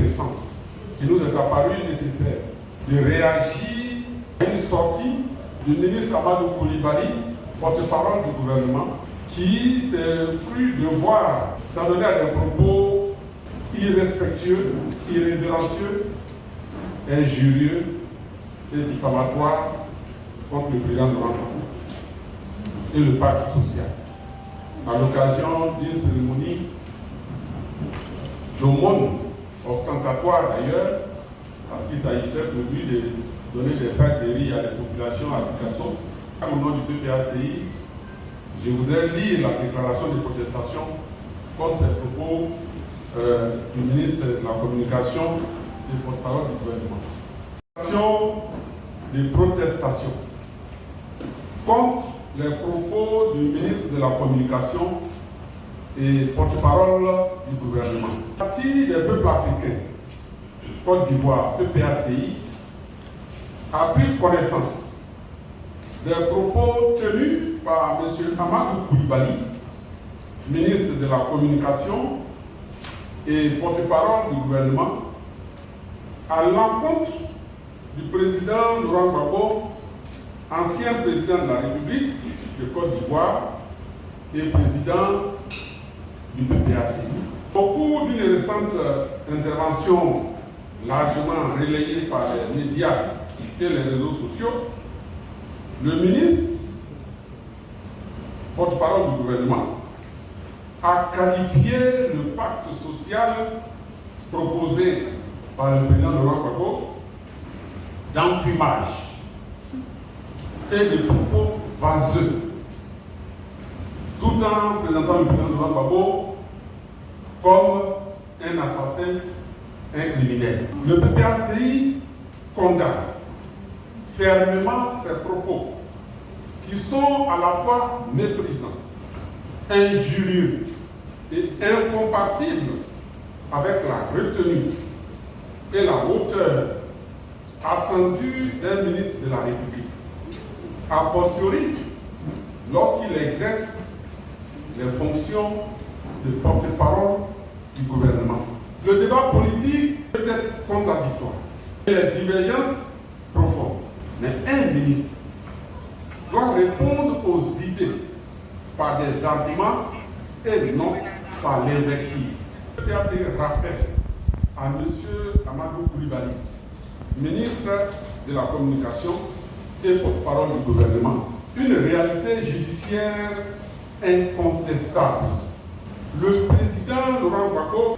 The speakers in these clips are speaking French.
intéressante. Il nous est apparu nécessaire de réagir à une sortie du ministre Amadou Coulibaly, porte-parole du gouvernement, qui s'est cru devoir s'adonner à des propos irrespectueux, irrévérencieux, injurieux et diffamatoires contre le président de l'Assemblée et le Parti social. À l'occasion d'une cérémonie d'aumône ostentatoire d'ailleurs, parce qu'il s'agissait pour lui de donner des sacs de riz à des populations à Sikasso. Au nom du PPACI, je voudrais lire la déclaration de protestation contre ces propos du ministre de la Communication et porte-parole du gouvernement. De protestation contre les propos du ministre de la Communication et porte-parole du gouvernement. Le Parti des peuples africains, Côte d'Ivoire, PPACI, a pris connaissance des propos tenus par M. Amadou Coulibaly, ministre de la Communication et porte-parole du gouvernement, à l'encontre du président Laurent Gbagbo, ancien président de la République de Côte d'Ivoire et président du PPACI. Au cours d'une récente intervention largement relayée par les médias et les réseaux sociaux, le ministre, porte-parole du gouvernement, a qualifié le pacte social proposé par le président Laurent Gbagbo d'enfumage et de propos vaseux, tout en présentant le président Laurent Gbagbo comme un assassin, un criminel. Le PPACI condamne fermement ces propos qui sont à la fois méprisants, injurieux et incompatibles avec la retenue et la hauteur attendue d'un ministre de la République, a fortiori lorsqu'il exerce les fonctions de porte-parole du gouvernement. Le débat politique peut être contradictoire et les divergences profondes, mais un ministre doit répondre aux idées par des arguments et non par l'invective. Le PPACI rappelle à M. Amadou Coulibaly, ministre de la Communication et porte-parole du gouvernement, une réalité judiciaire incontestable. Le président Laurent Gbagbo,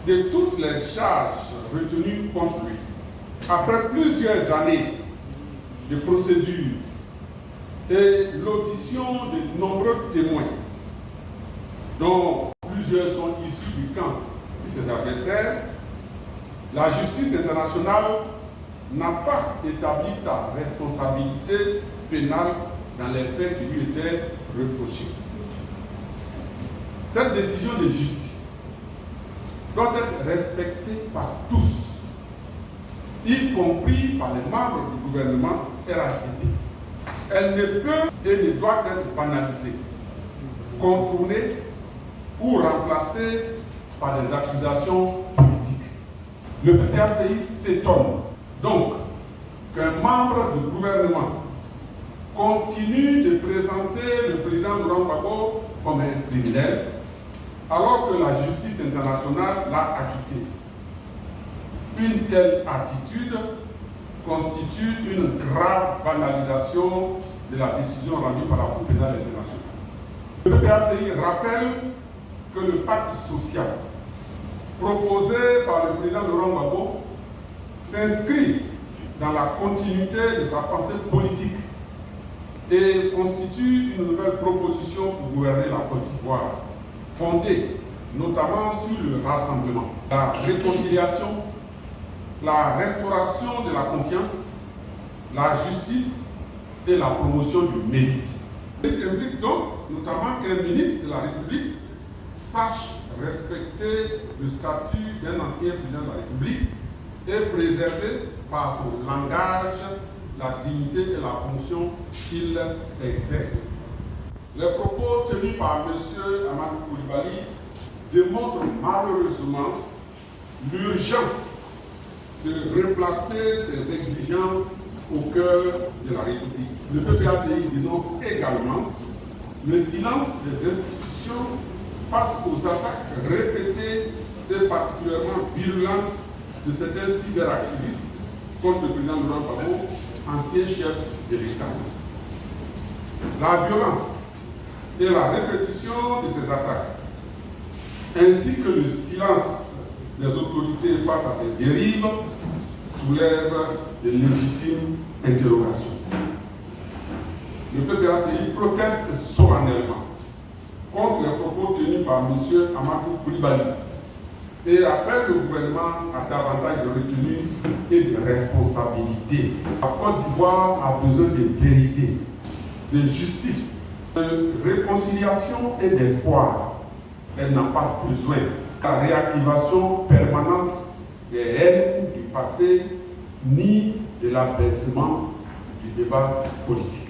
de toutes les charges retenues contre lui, après plusieurs années de procédures et l'audition de nombreux témoins, dont plusieurs sont issus du camp de ses adversaires, la justice internationale n'a pas établi sa responsabilité pénale dans les faits qui lui étaient reprochés. Cette décision de justice doit être respectée par tous, y compris par les membres du gouvernement RHDP. Elle ne peut et ne doit être banalisée, contournée ou remplacée par des accusations politiques. Le PPACI s'étonne donc qu'un membre du gouvernement continue de présenter le président Laurent Gbagbo comme un criminel, alors que la justice internationale l'a acquitté. Une telle attitude constitue une grave banalisation de la décision rendue par la Cour pénale internationale. Le PPACI rappelle que le pacte social proposé par le président Laurent Gbagbo s'inscrit dans la continuité de sa pensée politique et constitue une nouvelle proposition pour gouverner la Côte d'Ivoire, fondée notamment sur le rassemblement, la réconciliation, la restauration de la confiance, la justice et la promotion du mérite. Il implique donc notamment qu'un ministre de la République sache respecter le statut d'un ancien président de la République et préserver par son langage la dignité et la fonction qu'il exerce. Les propos tenus par M. Amadou Coulibaly démontrent malheureusement l'urgence de replacer ses exigences au cœur de la République. Le PPACI dénonce également le silence des institutions face aux attaques répétées et particulièrement virulentes de certains cyberactivistes contre le président Laurent Gbagbo, ancien chef de l'État. La violence et la répétition de ces attaques, ainsi que le silence des autorités face à ces dérives, soulèvent de légitimes interrogations. Le PPACI proteste solennellement contre les propos tenus par M. Amadou Coulibaly et appelle le gouvernement à davantage de retenue et de responsabilité. La Côte d'Ivoire a besoin de vérité, de justice, de réconciliation et d'espoir. Elle n'a pas besoin de la réactivation permanente des haines du passé ni de l'abaissement du débat politique.